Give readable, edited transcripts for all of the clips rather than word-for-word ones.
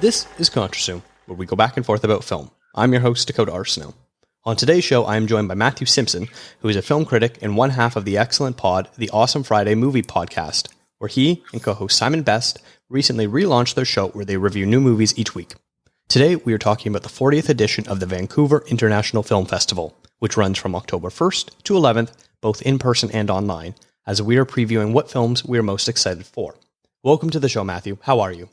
This is Contrazoom, where we go back and forth about film. I'm your host, Dakota Arsenault. On today's show, I am joined by Matthew Simpson, who is a film critic and one half of the excellent pod, the Awesome Friday Movie Podcast, where he and co-host Simon Best recently relaunched their show where they review new movies each week. Today, we are talking about the 40th edition of the Vancouver International Film Festival, which runs from October 1st to 11th, both in person and online, as we are previewing what films we are most excited for. Welcome to the show, Matthew. How are you?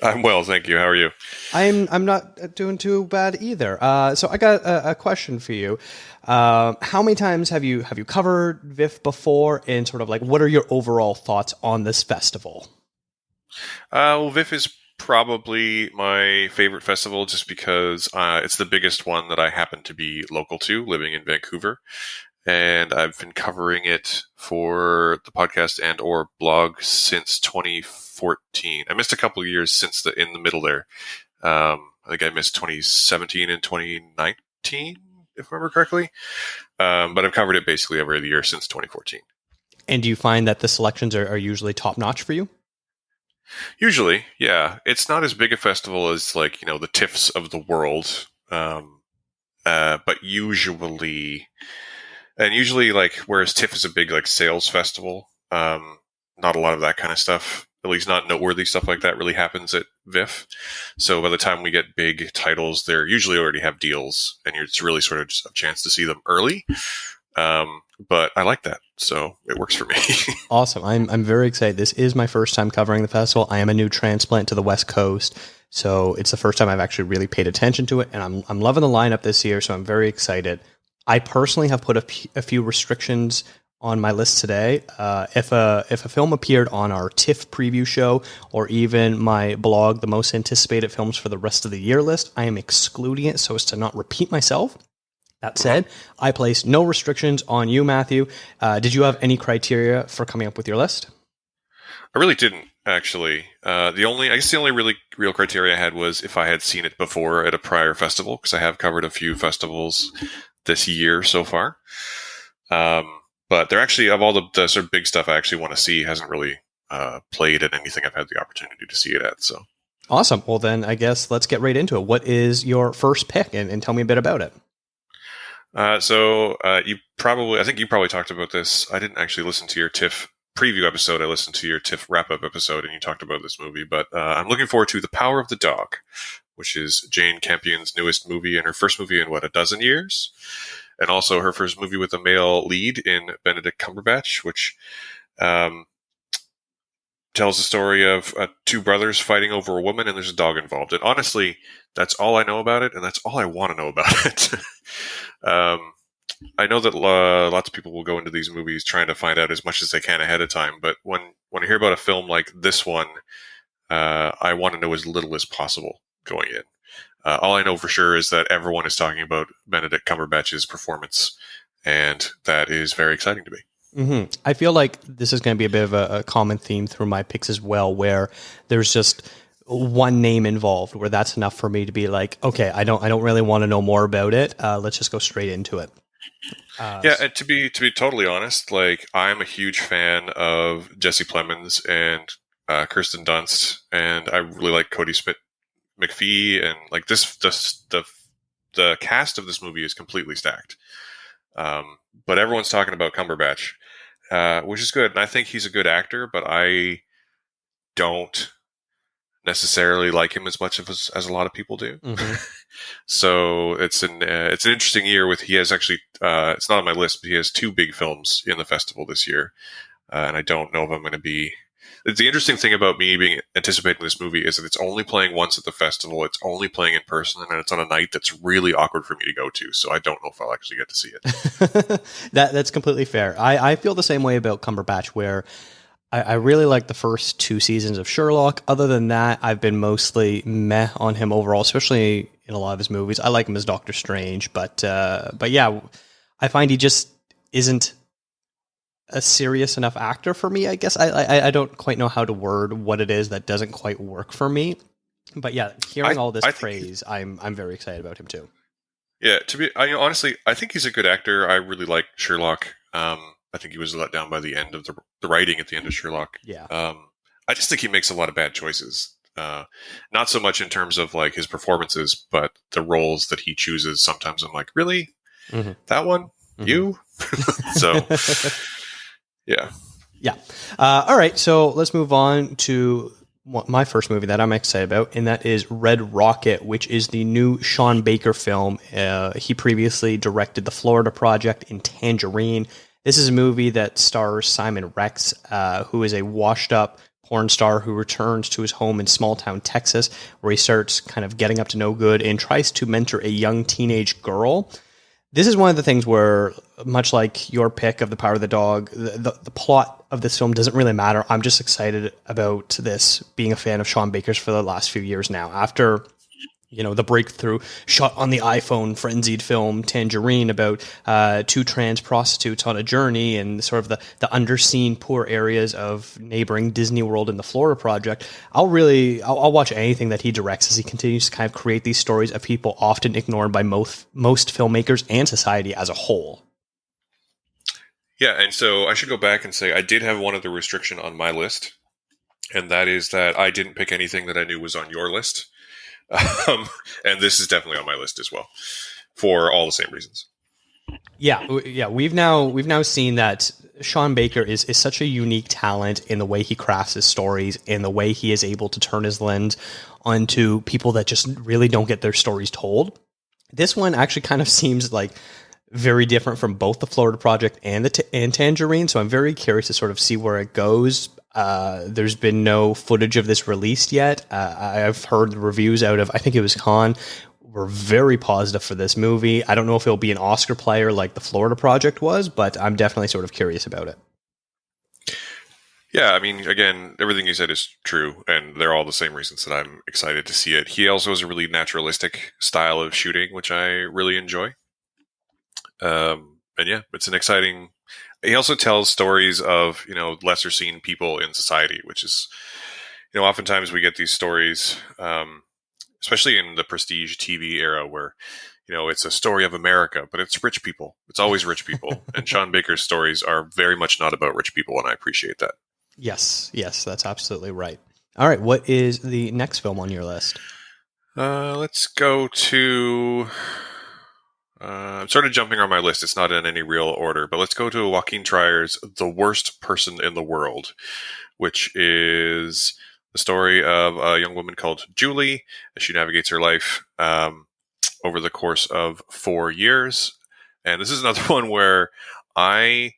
I'm well, thank you. How are you? I'm not doing too bad either. So I got a question for you. How many times have you covered VIFF before, and sort of like what are your overall thoughts on this festival? Well, VIFF is probably my favorite festival just because it's the biggest one that I happen to be local to, living in Vancouver. And I've been covering it for the podcast and or blog since 2014. I missed a couple of years since in the middle there. I think I missed 2017 and 2019, if I remember correctly. But I've covered it basically every other year since 2014. And do you find that the selections are usually top-notch for you? Usually, yeah. It's not as big a festival as, the TIFFs of the world. But usually... And usually, whereas TIFF is a big, sales festival, not a lot of that kind of stuff, at least not noteworthy stuff like that really happens at VIFF. So by the time we get big titles, they usually already have deals, and it's really sort of just a chance to see them early. But I like that, so it works for me. Awesome. I'm very excited. This is my first time covering the festival. I am a new transplant to the West Coast, so it's the first time I've actually really paid attention to it, and I'm loving the lineup this year, so I'm very excited. I personally have put a few restrictions on my list today. If a film appeared on our TIFF preview show or even my blog, the most anticipated films for the rest of the year list, I am excluding it so as to not repeat myself. That said, I place no restrictions on you, Matthew. Did you have any criteria for coming up with your list? I really didn't, actually. The only really real criteria I had was if I had seen it before at a prior festival, because I have covered a few festivals this year so far. But they're actually, of all the sort of big stuff I actually want to see, hasn't really played at anything I've had the opportunity to see it at. So awesome. Well, then I guess let's get right into it. What is your first pick, and tell me a bit about it? I think you probably talked about this. I didn't actually listen to your TIFF preview episode. I listened to your TIFF wrap-up episode, and you talked about this movie. But I'm looking forward to The Power of the Dog, which is Jane Campion's newest movie and her first movie in, 12 years? And also her first movie with a male lead in Benedict Cumberbatch, which tells the story of two brothers fighting over a woman, and there's a dog involved. And honestly, that's all I know about it, and that's all I want to know about it. I know that lots of people will go into these movies trying to find out as much as they can ahead of time, but when I hear about a film like this one, I want to know as little as possible going in. All I know for sure is that everyone is talking about Benedict Cumberbatch's performance, and that is very exciting to me. Mm-hmm. I feel like this is going to be a bit of a common theme through my picks as well, where there's just one name involved, where that's enough for me to be like, okay, I don't really want to know more about it. Let's just go straight into it. And to be totally honest, I'm a huge fan of Jesse Plemons and Kirsten Dunst, and I really like Cody McPhee, and the cast of this movie is completely stacked. But everyone's talking about Cumberbatch, which is good, and I think he's a good actor, but I don't necessarily like him as much as a lot of people do. Mm-hmm. So it's an interesting year with, he has actually, it's not on my list, but he has two big films in the festival this year. And I don't know if I'm going to be, the interesting thing about me anticipating this movie is that it's only playing once at the festival. It's only playing in person, and it's on a night that's really awkward for me to go to. So I don't know if I'll actually get to see it. That's completely fair. I feel the same way about Cumberbatch, where I really like the first two seasons of Sherlock. Other than that, I've been mostly meh on him overall, especially in a lot of his movies. I like him as Doctor Strange, but yeah, I find he just isn't a serious enough actor for me, I guess. I don't quite know how to word what it is that doesn't quite work for me. But yeah, hearing all this praise, I'm very excited about him too. Yeah, honestly, I think he's a good actor. I really like Sherlock. I think he was let down by the end of the writing at the end of Sherlock. Yeah. I just think he makes a lot of bad choices. Not so much in terms of like his performances, but the roles that he chooses. Sometimes I'm like, really, that one, you. So, yeah. Yeah. All right. So let's move on to my first movie that I'm excited about, and that is Red Rocket, which is the new Sean Baker film. He previously directed The Florida Project and Tangerine. This is a movie that stars Simon Rex, who is a washed-up porn star who returns to his home in small-town Texas, where he starts kind of getting up to no good and tries to mentor a young teenage girl. This is one of the things where, much like your pick of The Power of the Dog, the plot of this film doesn't really matter. I'm just excited about this, being a fan of Sean Baker's for the last few years now. After, the breakthrough shot on the iPhone frenzied film Tangerine about two trans prostitutes on a journey and sort of the underseen poor areas of neighboring Disney World and the Florida Project, I'll watch anything that he directs as he continues to kind of create these stories of people often ignored by most filmmakers and society as a whole. Yeah, and so I should go back and say I did have one other restriction on my list, and that is that I didn't pick anything that I knew was on your list. And this is definitely on my list as well, for all the same reasons. Yeah. We've now seen that Sean Baker is such a unique talent in the way he crafts his stories, in the way he is able to turn his lens onto people that just really don't get their stories told. This one actually kind of seems like very different from both the Florida Project and and Tangerine. So I'm very curious to sort of see where it goes. There's been no footage of this released yet. I've heard the reviews out of, I think it was Cannes, were very positive for this movie. I don't know if it'll be an Oscar player like the Florida Project was, but I'm definitely sort of curious about it. Yeah, I mean, again, everything you said is true, and they're all the same reasons that I'm excited to see it. He also has a really naturalistic style of shooting, which I really enjoy. And yeah, it's an exciting. He also tells stories of, lesser seen people in society, which is, oftentimes we get these stories, especially in the prestige TV era where, it's a story of America, but it's rich people. It's always rich people. And Sean Baker's stories are very much not about rich people, and I appreciate that. Yes, that's absolutely right. All right, what is the next film on your list? Let's go to... I'm sort of jumping on my list. It's not in any real order, but let's go to Joaquin Trier's The Worst Person in the World, which is the story of a young woman called Julie as she navigates her life over the course of 4 years. And this is another one where I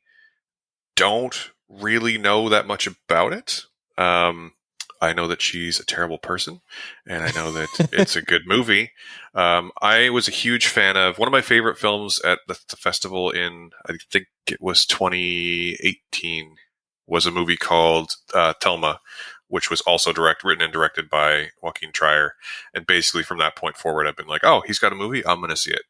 don't really know that much about it. I know that she's a terrible person, and I know that it's a good movie. I was a huge fan of one of my favorite films at the festival in, I think it was 2018, was a movie called Telma, which was also written and directed by Joaquin Trier. And basically from that point forward, I've been like, oh, he's got a movie, I'm going to see it.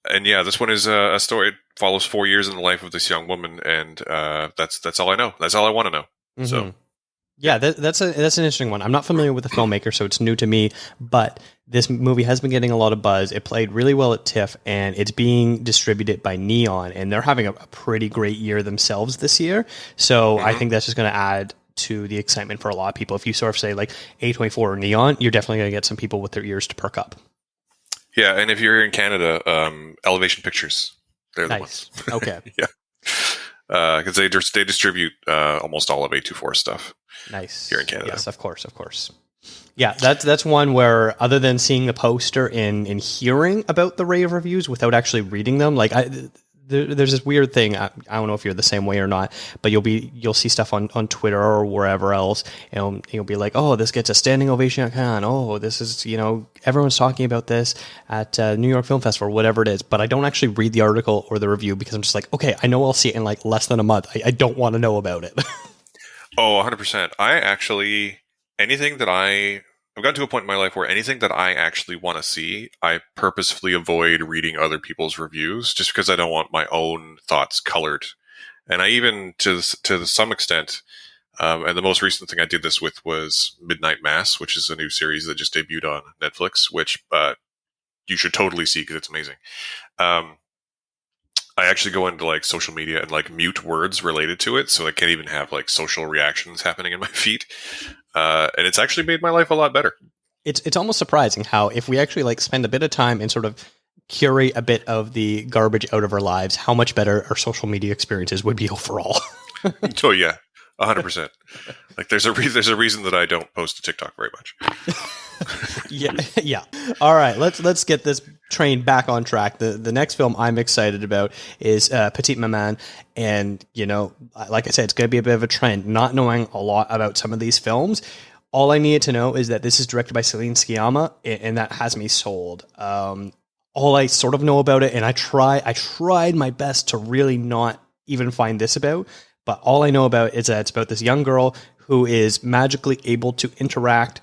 And yeah, this one is a story. It follows 4 years in the life of this young woman, and that's all I know. That's all I want to know. Mm-hmm. So, yeah, that's an interesting one. I'm not familiar with the filmmaker, so it's new to me. But this movie has been getting a lot of buzz. It played really well at TIFF, and it's being distributed by Neon, and they're having a pretty great year themselves this year. So I think that's just going to add to the excitement for a lot of people. If you sort of say like A24 or Neon, you're definitely going to get some people with their ears to perk up. Yeah, and if you're in Canada, Elevation Pictures, they're the ones. Okay. Yeah, because they distribute almost all of A24 stuff. Nice. Here in Canada. Yes, of course. Yeah, that's one where, other than seeing the poster and hearing about the rave reviews without actually reading them, like there's this weird thing. I don't know if you're the same way or not, but you'll see stuff on Twitter or wherever else, and you'll be like, oh, this gets a standing ovation at Cannes. Oh, this is, everyone's talking about this at New York Film Festival or whatever it is. But I don't actually read the article or the review because I'm just like, okay, I know I'll see it in like less than a month. I don't want to know about it. Oh, 100%. I've gotten to a point in my life where anything that I actually want to see, I purposefully avoid reading other people's reviews just because I don't want my own thoughts colored. And I even, to some extent, and the most recent thing I did this with was Midnight Mass, which is a new series that just debuted on Netflix, which you should totally see because it's amazing. I actually go into like social media and like mute words related to it, so I can't even have like social reactions happening in my feed. And it's actually made my life a lot better. It's almost surprising how if we actually like spend a bit of time and sort of curate a bit of the garbage out of our lives, how much better our social media experiences would be overall. Oh yeah, 100%. Like there's a reason that I don't post to TikTok very much. Yeah. All right, let's get this train back on track. The next film I'm excited about is Petit Maman, and like I said, it's going to be a bit of a trend. Not knowing a lot about some of these films, all I needed to know is that this is directed by Celine Sciamma, and that has me sold. All I sort of know about it, and I tried my best to really not even find this about, but all I know about is that it's about this young girl who is magically able to interact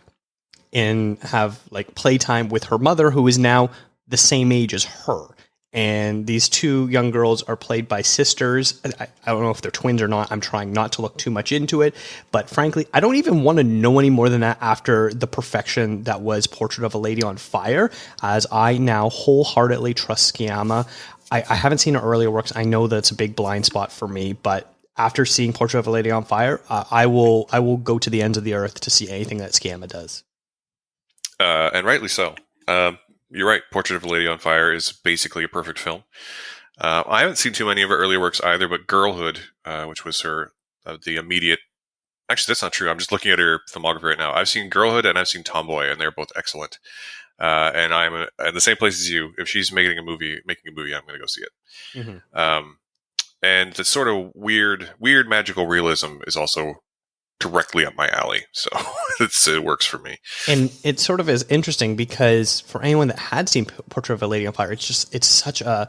and have like playtime with her mother, who is now the same age as her. And these two young girls are played by sisters. I don't know if they're twins or not. I'm trying not to look too much into it. But frankly, I don't even want to know any more than that after the perfection that was Portrait of a Lady on Fire, as I now wholeheartedly trust Sciamma. I haven't seen her earlier works. I know that it's a big blind spot for me, but after seeing Portrait of a Lady on Fire, I will go to the ends of the earth to see anything that Sciamma does. And rightly so. You're right. Portrait of a Lady on Fire is basically a perfect film. I haven't seen too many of her earlier works either, but Girlhood, which was her the immediate. Actually, that's not true. I'm just looking at her filmography right now. I've seen Girlhood and I've seen Tomboy, and they're both excellent. And I'm in the same place as you. If she's making a movie, I'm going to go see it. Mm-hmm. And the sort of weird magical realism is also directly up my alley, so it works for me. And it sort of is interesting because for anyone that had seen Portrait of a Lady on Fire, it's such a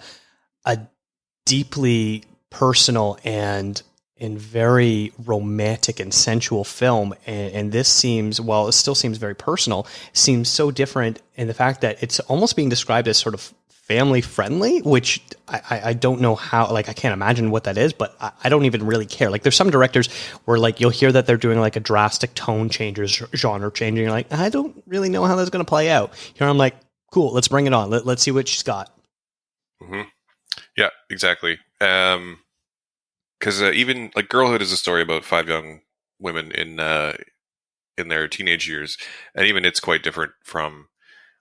deeply personal and very romantic and sensual film. And this seems, while it still seems very personal, seems so different in the fact that it's almost being described as sort of family friendly, which I don't know how, like, I can't imagine what that is, but I don't even really care. Like, there's some directors where, like, you'll hear that they're doing, like, a drastic tone change or genre change, and you're like, I don't really know how that's going to play out. Here I'm like, cool, let's bring it on. Let's see what she's got. Mm-hmm. Yeah, exactly. Because even, like, Girlhood is a story about 5 young women in their teenage years, and even it's quite different from...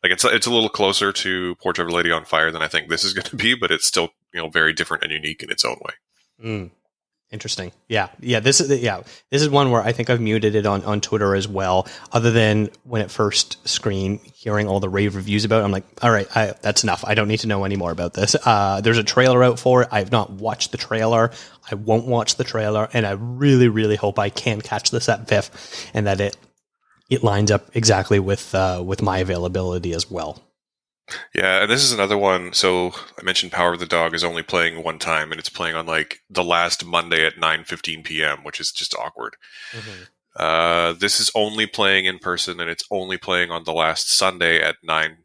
Like it's a little closer to Portrait of a Lady on Fire than I think this is going to be, but it's still very different and unique in its own way. Interesting. Yeah. This is one where I think I've muted it on Twitter as well. Other than when it first screened, hearing all the rave reviews about it, I'm like, all right, that's enough. I don't need to know any more about this. There's a trailer out for it. I have not watched the trailer. I won't watch the trailer, and I really, really hope I can catch this at VIF and that it lines up exactly with my availability as well. Yeah, and this is another one. So I mentioned Power of the Dog is only playing one time, and it's playing on like the last Monday at 9:15 p.m., which is just awkward. Mm-hmm. This is only playing in person, and it's only playing on the last Sunday at 9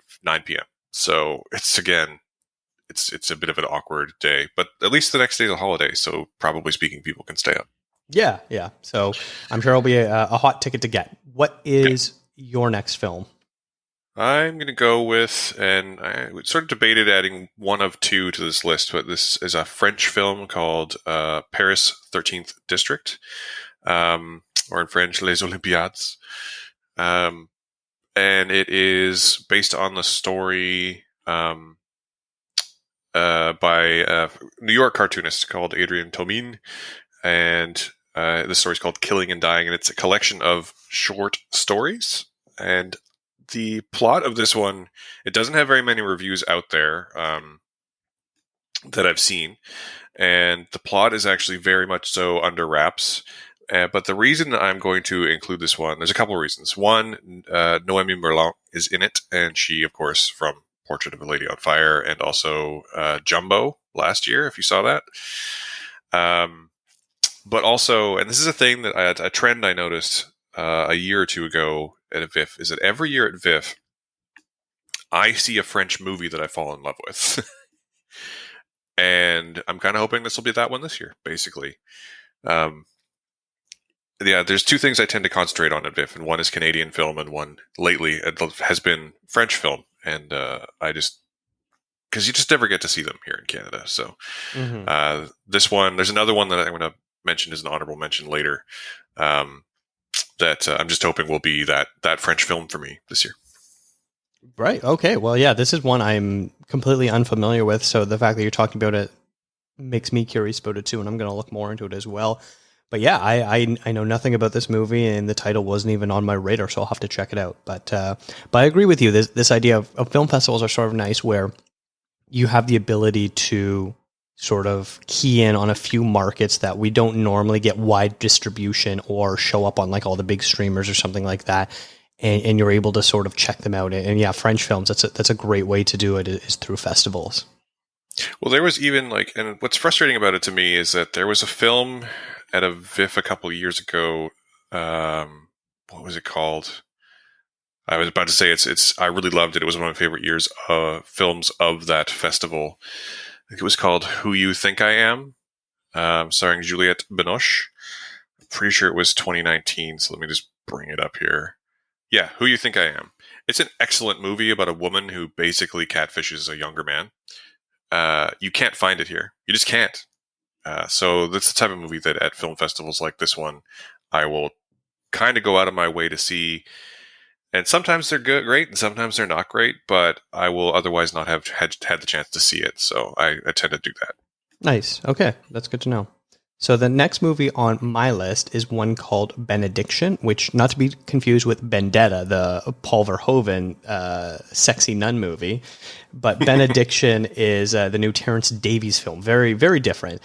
p.m. So it's a bit of an awkward day, but at least the next day is a holiday, so probably speaking, people can stay up. Yeah. So I'm sure it'll be a hot ticket to get. What is your next film? I'm going to go with, and I sort of debated adding one of two to this list, but this is a French film called Paris 13th District, or in French, Les Olympiades. And it is based on the story by a New York cartoonist called Adrien Tomine, and the story is called Killing and Dying, and it's a collection of short stories. And the plot of this one, it doesn't have very many reviews out there that I've seen. And the plot is actually very much so under wraps. But the reason I'm going to include this one, there's a couple of reasons. One, Noémie Merlant is in it, and she, of course, from Portrait of a Lady on Fire, and also Jumbo last year, if you saw that. But also, and this is a thing that a trend I noticed a year or two ago at a VIF, is that every year at VIF, I see a French movie that I fall in love with. And I'm kind of hoping this will be that one this year, basically. There's two things I tend to concentrate on at VIF, and one is Canadian film, and one lately has been French film. And I just because you just never get to see them here in Canada. So Mm-hmm. this one, there's another one that I'm going to mention as an honorable mention later. That I'm just hoping will be that French film for me this year. Right. Okay. Well, yeah, this is one I'm completely unfamiliar with. So the fact that you're talking about it makes me curious about it too, and I'm going to look more into it as well. But yeah, I know nothing about this movie, and the title wasn't even on my radar, so I'll have to check it out. But I agree with you. This idea of film festivals are sort of nice, where you have the ability to sort of key in on a few markets that we don't normally get wide distribution or show up on like all the big streamers or something like that. And you're able to sort of check them out. And yeah, French films, that's a great way to do it, is through festivals. Well, there was even and what's frustrating about it to me is that there was a film at a VIF a couple of years ago. What was it called? I was about to say I really loved it. It was one of my favorite films of that festival. I think it was called Who You Think I Am, starring Juliette Binoche. I'm pretty sure it was 2019. So let me just bring it up here. Yeah, Who You Think I Am. It's an excellent movie about a woman who basically catfishes a younger man. You can't find it here. You just can't. So that's the type of movie that at film festivals like this one, I will kind of go out of my way to see. And sometimes they're great, and sometimes they're not great, but I will otherwise not have had the chance to see it. So I tend to do that. Nice. Okay, that's good to know. So the next movie on my list is one called Benediction, which, not to be confused with Vendetta, the Paul Verhoeven sexy nun movie. But Benediction is the new Terrence Davies film, very, very different,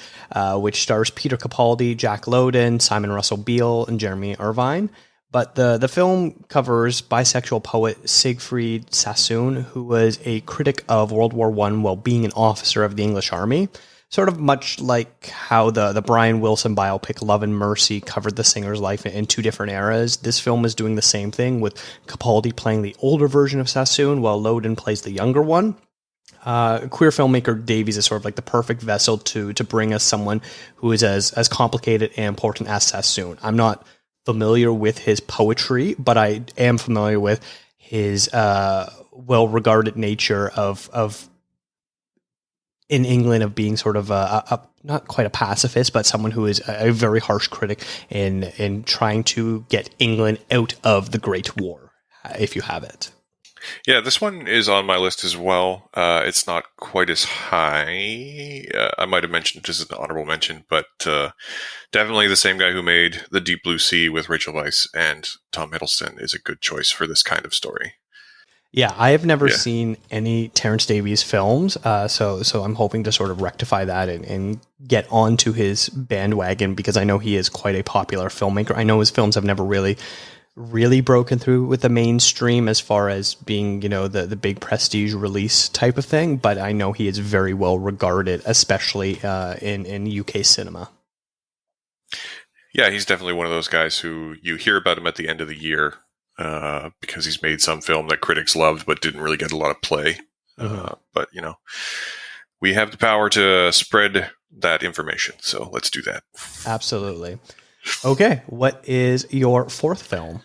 which stars Peter Capaldi, Jack Lowden, Simon Russell Beale, and Jeremy Irvine. But the film covers bisexual poet Siegfried Sassoon, who was a critic of World War I while being an officer of the English Army. Sort of much like how the Brian Wilson biopic Love and Mercy covered the singer's life in two different eras. This film is doing the same thing, with Capaldi playing the older version of Sassoon while Lowden plays the younger one. Queer filmmaker Davies is sort of like the perfect vessel to bring us someone who is as complicated and important as Sassoon. I'm not familiar with his poetry, but I am familiar with his well-regarded nature of in England, of being sort of not quite a pacifist, but someone who is a very harsh critic in trying to get England out of the Great War, if you have it. Yeah, this one is on my list as well. It's not quite as high. I might have mentioned it as an honorable mention, but definitely the same guy who made The Deep Blue Sea with Rachel Weisz and Tom Hiddleston is a good choice for this kind of story. Yeah, I have never seen any Terrence Davies films, so I'm hoping to sort of rectify that and get onto his bandwagon, because I know he is quite a popular filmmaker. I know his films have never really broken through with the mainstream as far as being, the big prestige release type of thing, but I know he is very well regarded, especially in UK cinema. Yeah, he's definitely one of those guys who you hear about him at the end of the year. Because he's made some film that critics loved but didn't really get a lot of play. But, we have the power to spread that information, so let's do that. Absolutely. Okay, what is your fourth film?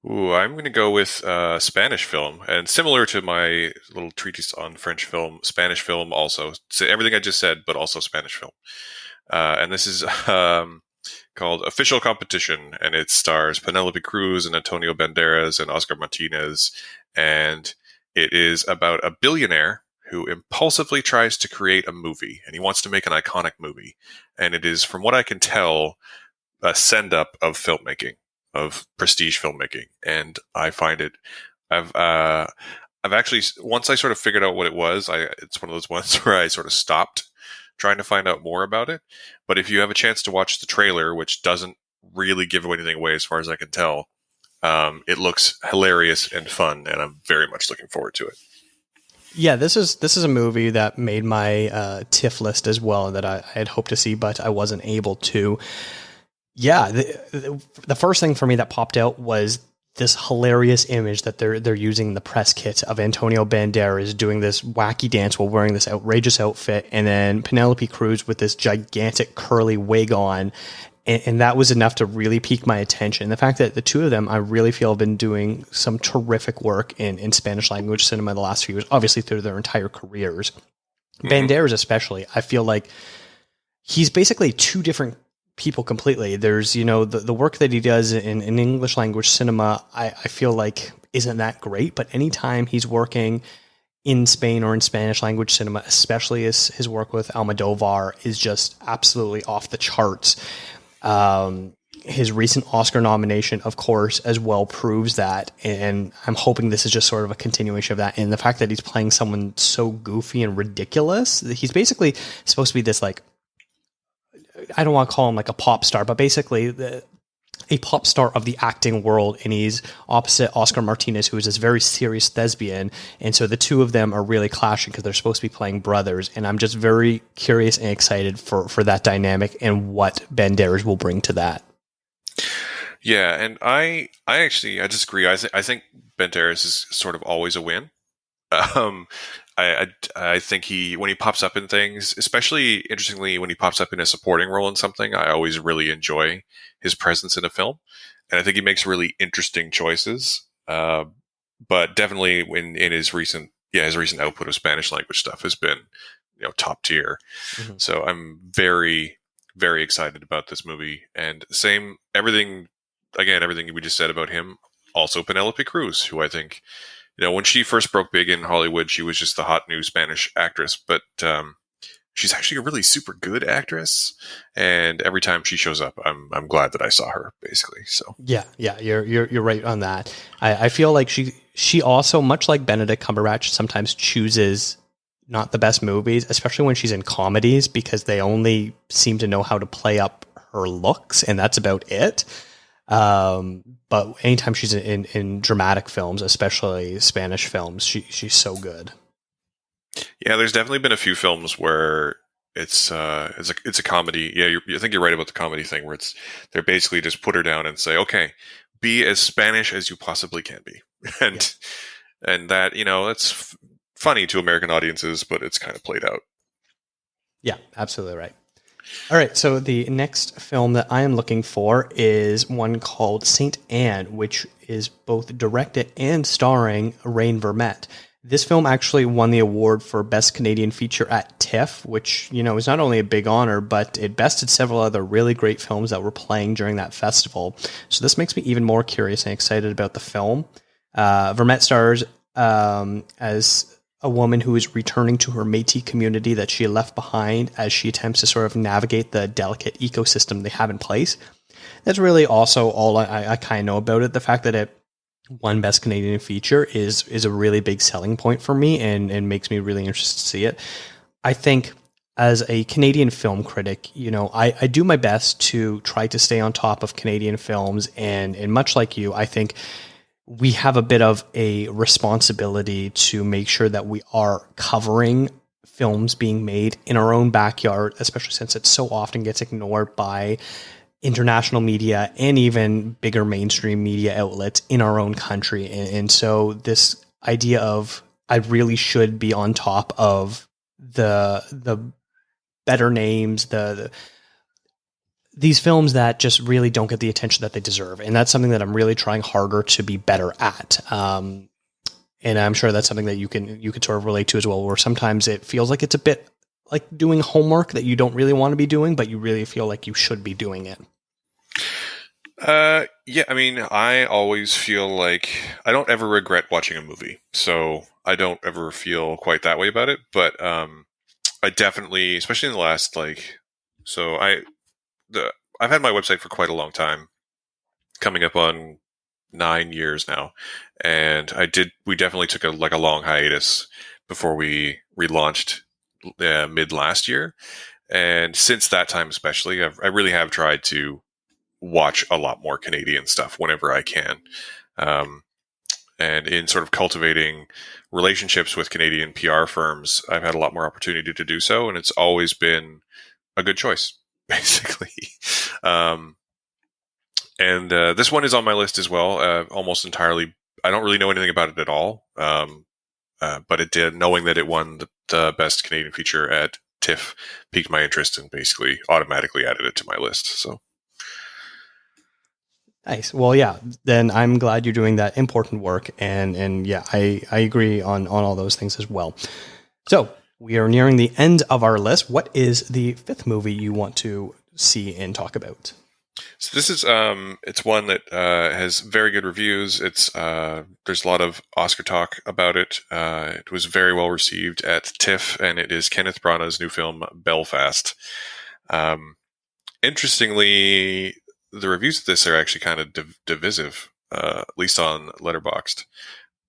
Ooh, I'm going to go with Spanish film. And similar to my little treatise on French film, Spanish film also. So everything I just said, but also Spanish film. And this is... called Official Competition, and it stars Penelope Cruz and Antonio Banderas and Oscar Martinez, and it is about a billionaire who impulsively tries to create a movie, and he wants to make an iconic movie, and it is, from what I can tell, a send-up of filmmaking, of prestige filmmaking, and I find it, I've actually, once I sort of figured out what it was, it's one of those ones where I sort of stopped trying to find out more about it. But if you have a chance to watch the trailer, which doesn't really give anything away as far as I can tell, it looks hilarious and fun, and I'm very much looking forward to it. Yeah, this is a movie that made my TIFF list as well, that I had hoped to see, but I wasn't able to. Yeah, the first thing for me that popped out was this hilarious image that they're using in the press kit of Antonio Banderas doing this wacky dance while wearing this outrageous outfit, and then Penelope Cruz with this gigantic curly wig on, And that was enough to really pique my attention. The fact that the two of them, I really feel, have been doing some terrific work in Spanish language cinema the last few years, obviously through their entire careers. Banderas especially, I feel like he's basically two different people completely. There's, the work that he does in English language cinema, I feel like isn't that great, but anytime he's working in Spain or in Spanish language cinema, especially his work with Almodovar, is just absolutely off the charts. His recent Oscar nomination, of course, as well proves that. And I'm hoping this is just sort of a continuation of that. And the fact that he's playing someone so goofy and ridiculous, he's basically supposed to be this, like, I don't want to call him like a pop star, but basically a pop star of the acting world. And he's opposite Oscar Martinez, who is this very serious thespian. And so the two of them are really clashing because they're supposed to be playing brothers. And I'm just very curious and excited for that dynamic and what Banderas will bring to that. Yeah, and I disagree. I think Banderas is sort of always a win. I think when he pops up in things, especially interestingly when he pops up in a supporting role in something, I always really enjoy his presence in a film, and I think he makes really interesting choices. But definitely in his recent output of Spanish language stuff has been top tier. Mm-hmm. So I'm very, very excited about this movie, and everything we just said about him. Also Penelope Cruz, who I think, when she first broke big in Hollywood, she was just the hot new Spanish actress, but she's actually a really super good actress, and every time she shows up, I'm glad that I saw her, basically. So yeah, you're right on that. I feel like she also, much like Benedict Cumberbatch, sometimes chooses not the best movies, especially when she's in comedies, because they only seem to know how to play up her looks, and that's about it. But anytime she's in dramatic films, especially Spanish films, she's so good. Yeah, there's definitely been a few films where it's a comedy. Yeah, I think you're right about the comedy thing, where they're basically just put her down and say, okay, be as Spanish as you possibly can be, and that it's funny to American audiences, but it's kind of played out. Yeah, absolutely right. All right, so the next film that I am looking for is one called Saint Anne, which is both directed and starring Rain Vermette. This film actually won the award for Best Canadian Feature at TIFF, which, is not only a big honor, but it bested several other really great films that were playing during that festival. So this makes me even more curious and excited about the film. Vermette stars as a woman who is returning to her Métis community that she left behind as she attempts to sort of navigate the delicate ecosystem they have in place. That's really also all I kind of know about it. The fact that it won Best Canadian Feature is a really big selling point for me and makes me really interested to see it. I think as a Canadian film critic, I do my best to try to stay on top of Canadian films, and much like you, I think we have a bit of a responsibility to make sure that we are covering films being made in our own backyard, especially since it so often gets ignored by international media and even bigger mainstream media outlets in our own country. And so this idea of I really should be on top of the better names, these films that just really don't get the attention that they deserve. And that's something that I'm really trying harder to be better at. And I'm sure that's something that you could sort of relate to as well, where sometimes it feels like it's a bit like doing homework that you don't really want to be doing, but you really feel like you should be doing it. Yeah, I mean, I always feel like I don't ever regret watching a movie, so I don't ever feel quite that way about it. But I definitely, especially in the last I've had my website for quite a long time, coming up on 9 years now, and we definitely took a long hiatus before we relaunched mid last year, and since that time especially, I really have tried to watch a lot more Canadian stuff whenever I can, and in sort of cultivating relationships with Canadian PR firms, I've had a lot more opportunity to do so, and it's always been a good choice, basically. And this one is on my list as well, almost entirely. I don't really know anything about it at all, but it did. Knowing that it won the Best Canadian Feature at TIFF piqued my interest and basically automatically added it to my list. So Nice. Well, yeah, then I'm glad you're doing that important work. And yeah, I agree on all those things as well. So we are nearing the end of our list. What is the fifth movie you want to see and talk about? So this is it's one that has very good reviews. It's there's a lot of Oscar talk about it. It was very well received at TIFF, and it is Kenneth Branagh's new film Belfast. Interestingly, the reviews of this are actually kind of divisive, at least on Letterboxd.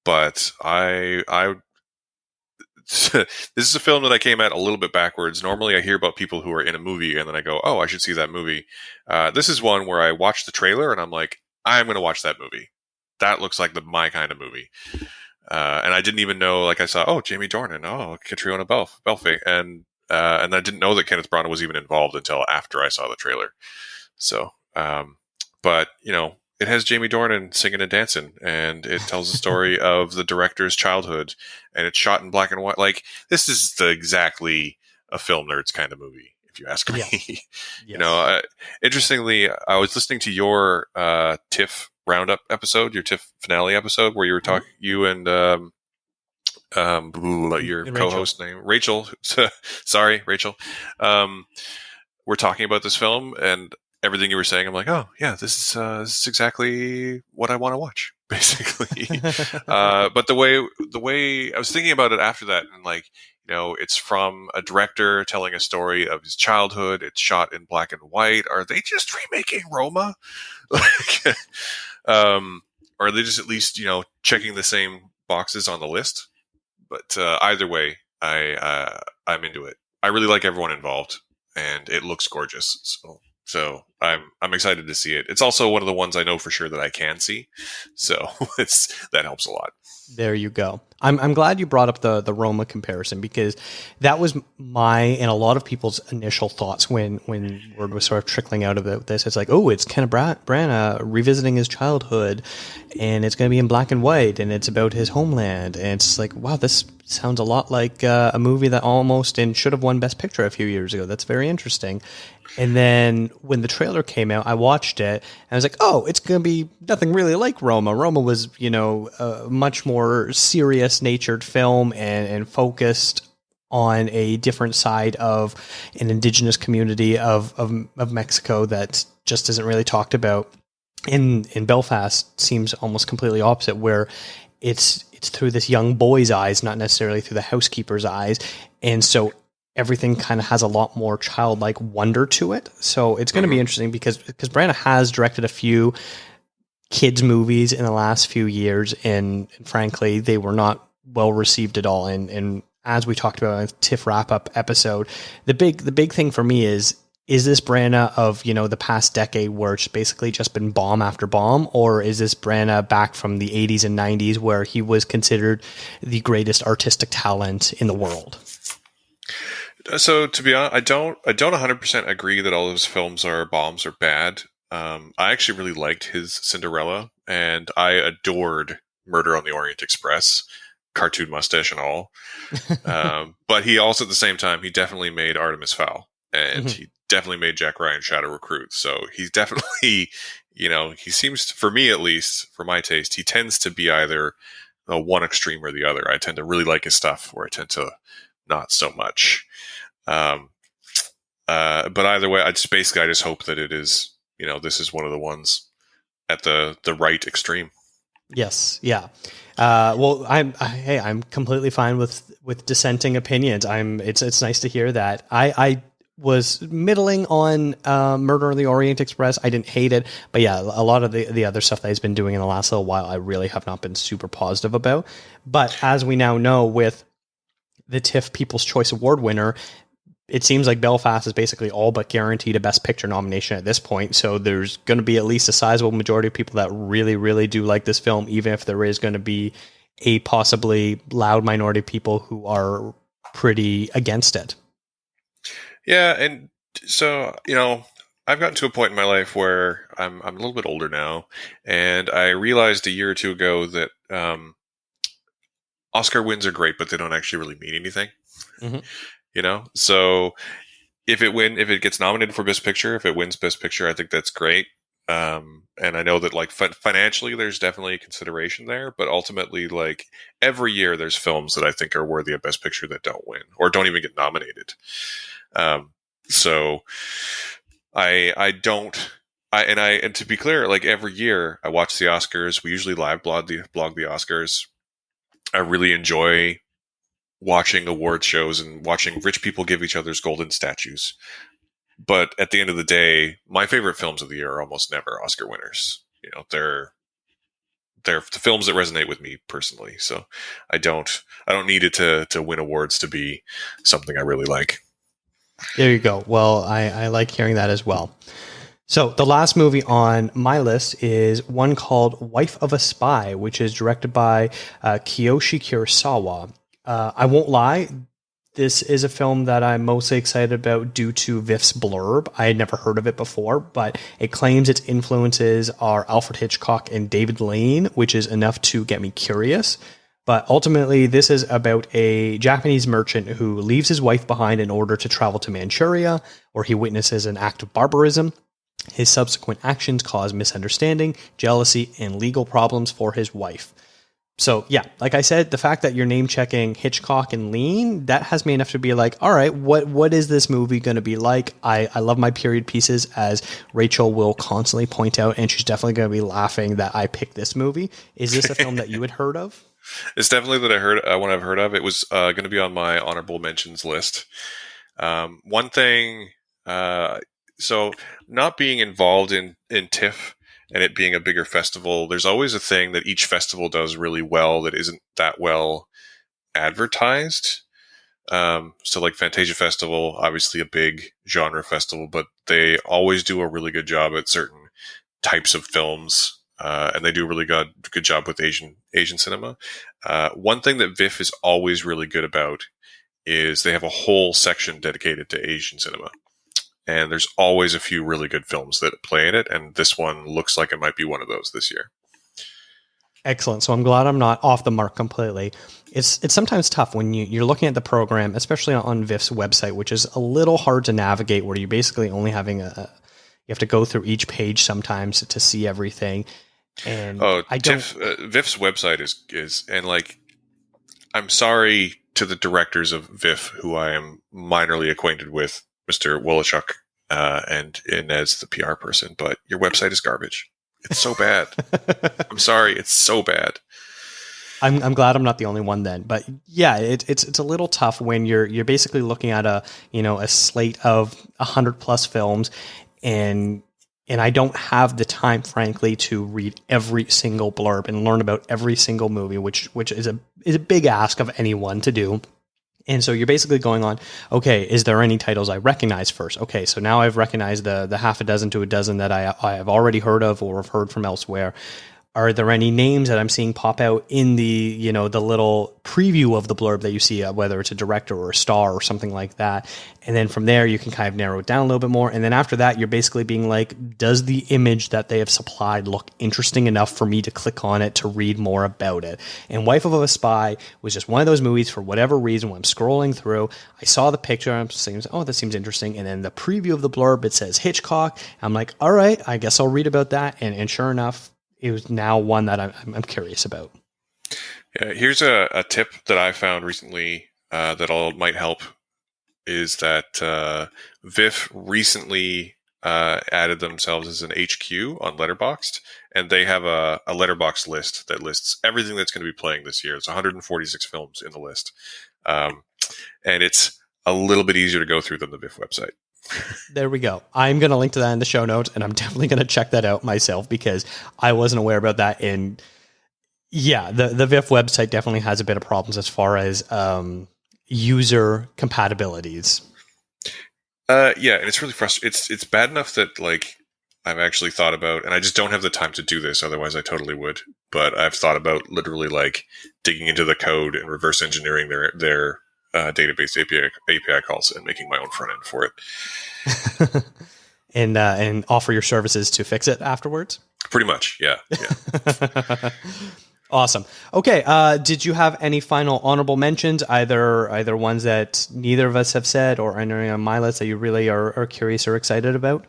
But I this is a film that I came at a little bit backwards. Normally, I hear about people who are in a movie, and then I go, "Oh, I should see that movie." This is one where I watched the trailer, and I'm like, "I'm going to watch that movie. That looks like my kind of movie." And I didn't even know. Like I saw, oh, Jamie Dornan, oh, Catriona Belfast, and I didn't know that Kenneth Branagh was even involved until after I saw the trailer. So, but it has Jamie Dornan singing and dancing, and it tells the story of the director's childhood, and it's shot in black and white. Like, this is exactly a film nerds kind of movie, if you ask me. Yeah. Yes. Interestingly, I was listening to your TIFF roundup episode, your TIFF finale episode, where you were talking, you and your co-host name, Rachel. Sorry, Rachel. We're talking about this film, and everything you were saying, I'm like, oh yeah, this is exactly what I want to watch, basically. But the way I was thinking about it after that, and like, it's from a director telling a story of his childhood. It's shot in black and white. Are they just remaking Roma? Like, or are they just at least checking the same boxes on the list? But either way, I'm into it. I really like everyone involved, and it looks gorgeous. So I'm excited to see it. It's also one of the ones I know for sure that I can see. So that helps a lot. There you go. I'm glad you brought up the Roma comparison, because that was my and a lot of people's initial thoughts when word was sort of trickling out about this. It's like, oh, it's Kenneth Branagh revisiting his childhood, and it's going to be in black and white, and it's about his homeland. And it's like, wow, this sounds a lot like a movie that almost and should have won Best Picture a few years ago. That's very interesting. And then when the trailer came out, I watched it, and I was like, oh, it's going to be nothing really like Roma. Roma was, a much more serious-natured film and focused on a different side of an indigenous community of Mexico that just isn't really talked about. In Belfast seems almost completely opposite, where it's through this young boy's eyes, not necessarily through the housekeeper's eyes. And so everything kind of has a lot more childlike wonder to it. So it's going to be interesting because Branagh has directed a few kids movies in the last few years, and frankly, they were not well received at all. And as we talked about in the TIFF wrap-up episode, the big thing for me is this Branagh of, the past decade where it's basically just been bomb after bomb, or is this Branagh back from the 80s and 90s where he was considered the greatest artistic talent in the world? So to be honest, I don't 100% agree that all of his films are bombs or bad. I actually really liked his Cinderella, and I adored Murder on the Orient Express, cartoon mustache and all. But he also, at the same time, he definitely made Artemis Fowl, and he definitely made Jack Ryan Shadow Recruit. So he's definitely, he seems to, for me at least, for my taste, he tends to be either one extreme or the other. I tend to really like his stuff, or I tend to not so much. But either way, I just hope that it is, this is one of the ones at the right extreme. Yes. Yeah. Well, I'm completely fine with dissenting opinions. It's nice to hear that. I was middling on Murder on the Orient Express. I didn't hate it, but yeah, a lot of the other stuff that he's been doing in the last little while, I really have not been super positive about. But as we now know, with the TIFF People's Choice Award winner, it seems like Belfast is basically all but guaranteed a Best Picture nomination at this point. So there's going to be at least a sizable majority of people that really, really do like this film, even if there is going to be a possibly loud minority of people who are pretty against it. Yeah, and so, I've gotten to a point in my life where I'm a little bit older now, and I realized a year or two ago that Oscar wins are great, but they don't actually really mean anything. So if it gets nominated for Best Picture, if it wins Best Picture, I think that's great. And I know that like financially, there's definitely a consideration there, but ultimately, like every year, there's films that I think are worthy of Best Picture that don't win or don't even get nominated. So I don't. And to be clear, like every year I watch the Oscars. We usually live blog the Oscars. I really enjoy watching award shows and watching rich people give each other's golden statues. But at the end of the day, my favorite films of the year are almost never Oscar winners. You know, they're the films that resonate with me personally. So I don't need it to win awards to be something I really like. There you go. Well, I like hearing that as well. So the last movie on my list is one called Wife of a Spy, which is directed by Kiyoshi Kurosawa. I won't lie. This is a film that I'm mostly excited about due to Vif's blurb. I had never heard of it before, but it claims its influences are Alfred Hitchcock and David Lean, which is enough to get me curious. But ultimately, this is about a Japanese merchant who leaves his wife behind in order to travel to Manchuria, where he witnesses an act of barbarism. His subsequent actions cause misunderstanding, jealousy, and legal problems for his wife. So yeah, like I said, the fact that you're name checking Hitchcock and Lean, that has me enough to be like, all right, what is this movie going to be like? I love my period pieces, as Rachel will constantly point out, and she's definitely going to be laughing that I picked this movie. Is this a film that you had heard of? It's definitely that one I've heard of. It was going to be on my honorable mentions list. One thing, so not being involved in TIFF and it being a bigger festival, there's always a thing that each festival does really well that isn't that well advertised. So like Fantasia Festival, obviously a big genre festival, but they always do a really good job at certain types of films. And they do a really good job with Asian cinema. One thing that VIFF is always really good about is they have a whole section dedicated to Asian cinema. And there's always a few really good films that play in it, and this one looks like it might be one of those this year. Excellent. So I'm glad I'm not off the mark completely. It's sometimes tough when you're looking at the program, especially on VIF's website, which is a little hard to navigate, where you're basically only having you have to go through each page sometimes to see everything. And VIF's website is and like, I'm sorry to the directors of VIF, who I am minorly acquainted with, Mr. Woloschuk and Inez, the PR person, but your website is garbage. It's so bad. I'm sorry, it's so bad. I'm glad I'm not the only one then, but yeah, it's a little tough when you're basically looking at a slate of 100+ films, and I don't have the time, frankly, to read every single blurb and learn about every single movie, which is a big ask of anyone to do. And so you're basically going on, okay, is there any titles I recognize first? Okay, so now I've recognized the half a dozen to a dozen that I have already heard of or have heard from elsewhere. Are there any names that I'm seeing pop out in the, the little preview of the blurb that you see, whether it's a director or a star or something like that? And then from there, you can kind of narrow it down a little bit more. And then after that, you're basically being like, does the image that they have supplied look interesting enough for me to click on it to read more about it? And Wife of a Spy was just one of those movies, for whatever reason, when I'm scrolling through, I saw the picture, I'm saying, oh, that seems interesting. And then the preview of the blurb, it says Hitchcock. I'm like, all right, I guess I'll read about that. And sure enough, it was now one that I'm curious about. Yeah, here's a tip that I found recently that might help, is that VIF recently added themselves as an HQ on Letterboxd, and they have a Letterboxd list that lists everything that's going to be playing this year. It's 146 films in the list, and it's a little bit easier to go through than the VIF website. There we go. I'm going to link to that in the show notes, and I'm definitely going to check that out myself because I wasn't aware about that. And yeah, the VIF website definitely has a bit of problems as far as user compatibilities. Yeah, and it's really frustrating. It's bad enough that like I've actually thought about, and I just don't have the time to do this, otherwise I totally would. But I've thought about literally like digging into the code and reverse engineering their database API calls and making my own front end for it. and offer your services to fix it afterwards? Pretty much, yeah. Awesome. Okay, did you have any final honorable mentions, either ones that neither of us have said or any on my list that you really are curious or excited about?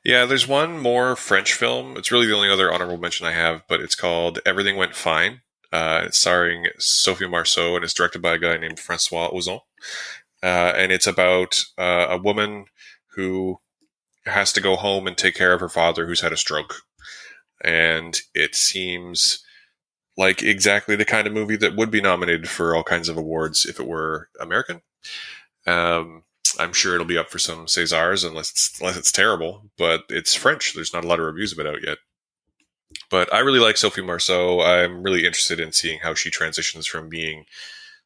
Yeah, there's one more French film. It's really the only other honorable mention I have, but it's called Everything Went Fine. It's starring Sophie Marceau and it's directed by a guy named Francois Ozon. And it's about a woman who has to go home and take care of her father who's had a stroke. And it seems like exactly the kind of movie that would be nominated for all kinds of awards if it were American. I'm sure it'll be up for some Césars unless it's terrible, but it's French. There's not a lot of reviews of it out yet. But I really like Sophie Marceau. I'm really interested in seeing how she transitions from being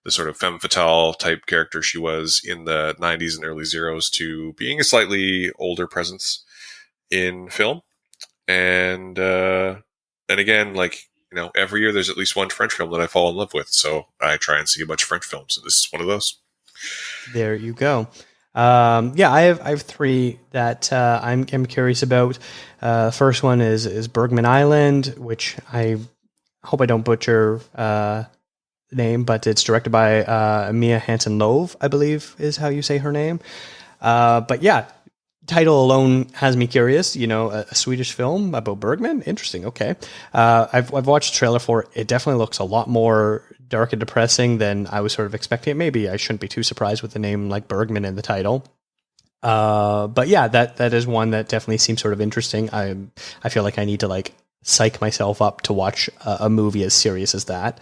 the sort of femme fatale type character she was in the 90s and early zeros to being a slightly older presence in film. And again, like, you know, every year there's at least one French film that I fall in love with. So I try and see a bunch of French films, and this is one of those. There you go. Yeah, I have three that I'm curious about. First one is Bergman Island, which I hope I don't butcher the name, but it's directed by Mia Hansen-Løve, I believe is how you say her name. But yeah, title alone has me curious. You know, a Swedish film about Bergman. Interesting. Okay, I've watched the trailer for it. It definitely looks a lot more dark and depressing than I was sort of expecting. Maybe I shouldn't be too surprised with the name like Bergman in the title. But yeah, that is one that definitely seems sort of interesting. I feel like I need to like psych myself up to watch a movie as serious as that.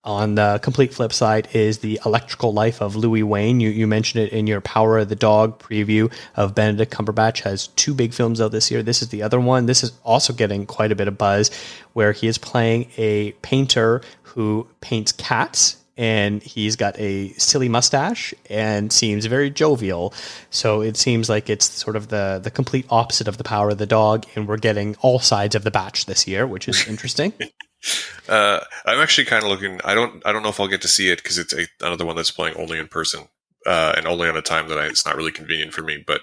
On the complete flip side is The Electrical Life of Louis Wain. You mentioned it in your Power of the Dog preview of Benedict Cumberbatch has two big films out this year. This is the other one. This is also getting quite a bit of buzz where he is playing a painter who paints cats, and he's got a silly mustache and seems very jovial. So it seems like it's sort of the complete opposite of The Power of the Dog, and we're getting all sides of the batch this year, which is interesting. I'm actually kind of looking. I don't know if I'll get to see it because it's another one that's playing only in person and only on a time that it's not really convenient for me. But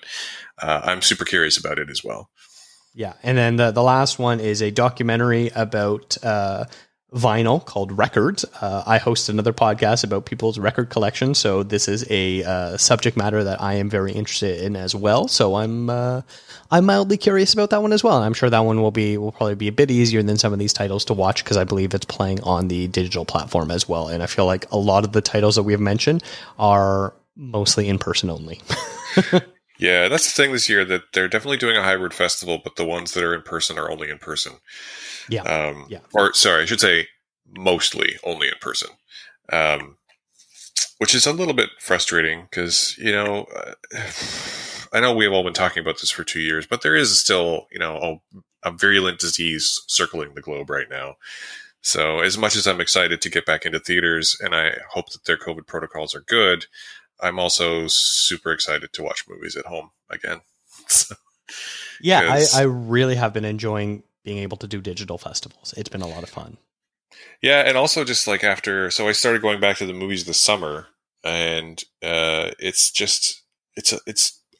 I'm super curious about it as well. Yeah, and then the last one is a documentary about vinyl called Records. I host another podcast about people's record collection, so this is a subject matter that I am very interested in as well. So I'm mildly curious about that one as well. I'm sure that one will probably be a bit easier than some of these titles to watch because I believe it's playing on the digital platform as well. And I feel like a lot of the titles that we have mentioned are mostly in person only. Yeah, that's the thing this year, that they're definitely doing a hybrid festival, but the ones that are in person are only in person. Yeah. Or sorry, I should say mostly only in person, which is a little bit frustrating because, you know, I know we have all been talking about this for 2 years, but there is still, you know, a virulent disease circling the globe right now. So as much as I'm excited to get back into theaters and I hope that their COVID protocols are good, I'm also super excited to watch movies at home again. So, yeah, I really have been enjoying being able to do digital festivals. It's been a lot of fun. Yeah, and also just like so I started going back to the movies this summer, and it's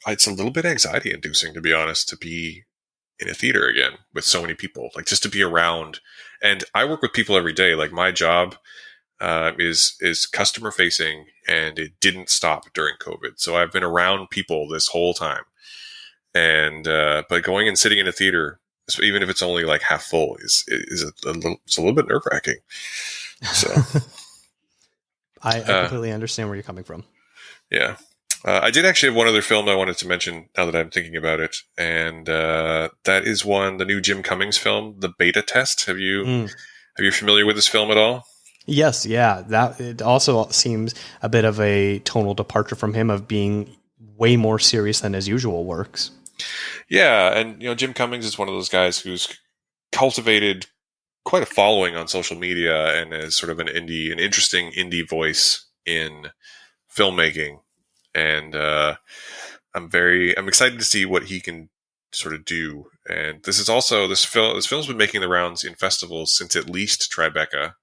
a little bit anxiety inducing, to be honest, to be in a theater again with so many people, like just to be around. And I work with people every day. Like my job is customer facing, and it didn't stop during COVID. So I've been around people this whole time, and but going and sitting in a theater, even if it's only like half full, is a little bit nerve wracking. So I completely understand where you're coming from. Yeah. I did actually have one other film I wanted to mention now that I'm thinking about it. And that is the new Jim Cummings film, The Beta Test. Are you familiar with this film at all? Yes. Yeah. That it also seems a bit of a tonal departure from him of being way more serious than his usual works. Yeah. And, you know, Jim Cummings is one of those guys who's cultivated quite a following on social media and is sort of an interesting indie voice in filmmaking. And I'm excited to see what he can sort of do. And this film's been making the rounds in festivals since at least Tribeca,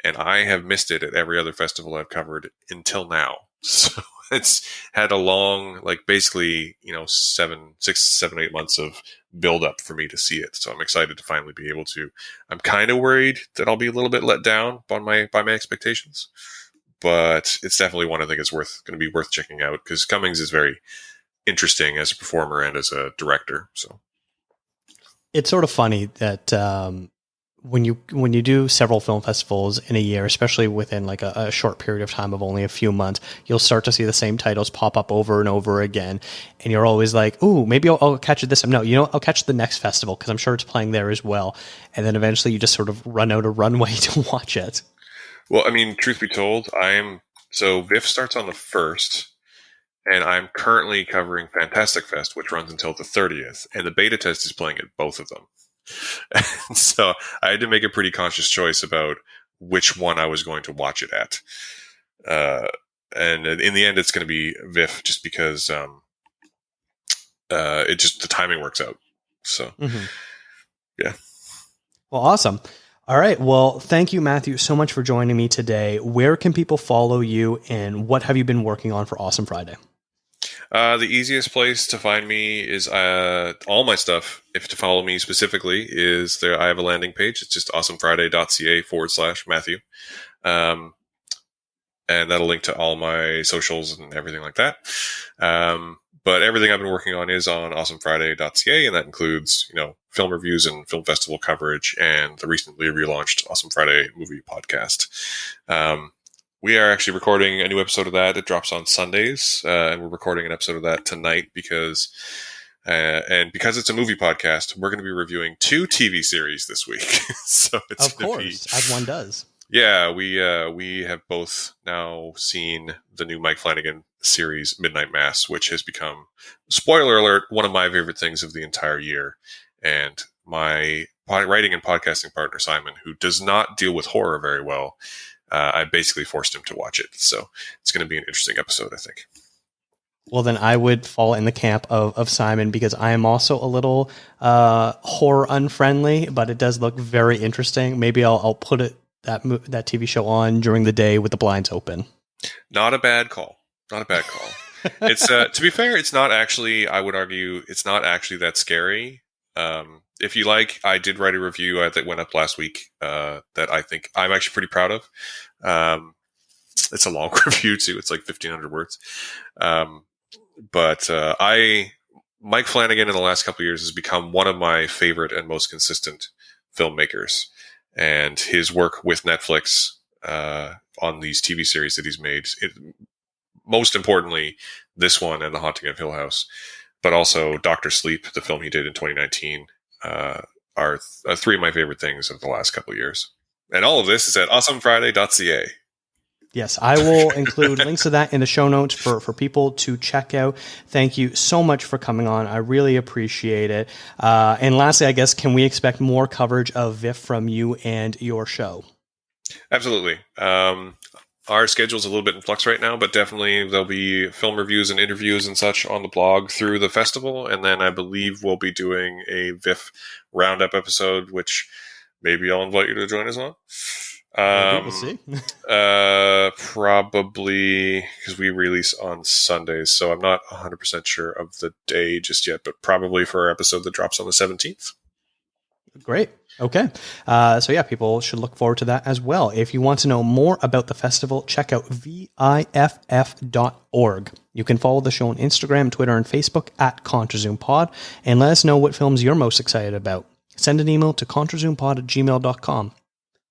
and I have missed it at every other festival I've covered until now. So it's had a long, like basically, you know, 6, 7, 8 months of build up for me to see it. So I'm excited to finally be able to. I'm kind of worried that I'll be a little bit let down by my expectations. But it's definitely one I think is going to be worth checking out because Cummings is very interesting as a performer and as a director. So it's sort of funny that when you do several film festivals in a year, especially within like a short period of time of only a few months, you'll start to see the same titles pop up over and over again. And you're always like, ooh, maybe I'll catch it this time. No, I'll catch the next festival because I'm sure it's playing there as well. And then eventually you just sort of run out of runway to watch it. Well, I mean, truth be told, so VIFF starts on the 1st, and I'm currently covering Fantastic Fest, which runs until the 30th, and the beta test is playing at both of them. And so I had to make a pretty conscious choice about which one I was going to watch it at. And in the end, it's going to be VIFF just because the timing works out. So, yeah. Well, awesome. All right. Well, thank you, Matthew, so much for joining me today. Where can people follow you, and what have you been working on for Awesome Friday? The easiest place to find me is all my stuff. If to follow me specifically is there, I have a landing page. It's just awesomefriday.ca/Matthew. And that'll link to all my socials and everything like that. But everything I've been working on is on awesomefriday.ca, and that includes, film reviews and film festival coverage and the recently relaunched Awesome Friday movie podcast. We are actually recording a new episode of that. It drops on Sundays, and we're recording an episode of that tonight because it's a movie podcast, we're going to be reviewing 2 TV series this week. So it's of course, as one does. Yeah, we have both now seen the new Mike Flanagan series, Midnight Mass, which has become, spoiler alert, one of my favorite things of the entire year. And my writing and podcasting partner, Simon, who does not deal with horror very well, I basically forced him to watch it. So it's going to be an interesting episode, I think. Well, then I would fall in the camp of Simon, because I am also a little horror unfriendly, but it does look very interesting. Maybe I'll put that TV show on during the day with the blinds open. Not a bad call. It's to be fair, it's not actually, I would argue, it's not actually that scary. If you like, I did write a review that went up last week that I think I'm actually pretty proud of. It's a long review too. It's like 1,500 words. But Mike Flanagan in the last couple of years has become one of my favorite and most consistent filmmakers. And his work with Netflix on these TV series that he's made, most importantly, this one and The Haunting of Hill House, but also Dr. Sleep, the film he did in 2019, are 3 of my favorite things of the last couple of years. And all of this is at awesomefriday.ca. Yes, I will include links to that in the show notes for people to check out. Thank you so much for coming on. I really appreciate it. And lastly, I guess, can we expect more coverage of VIFF from you and your show? Absolutely. Our schedule's a little bit in flux right now, but definitely there'll be film reviews and interviews and such on the blog through the festival. And then I believe we'll be doing a VIFF roundup episode, which maybe I'll invite you to join us on. We'll see. Probably because we release on Sundays, so I'm not 100% sure of the day just yet, but probably for our episode that drops on the 17th. Great. Okay. So yeah, people should look forward to that as well. If you want to know more about the festival, check out viff.org. You can follow the show on Instagram, Twitter, and Facebook at contrazoompod, and let us know what films you're most excited about. Send an email to contrazoompod@gmail.com.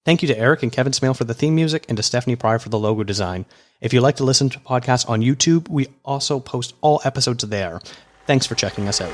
Thank you to Eric and Kevin Smale for the theme music, and to Stephanie Pryor for the logo design. If you like to listen to podcasts on YouTube, we also post all episodes there. Thanks for checking us out.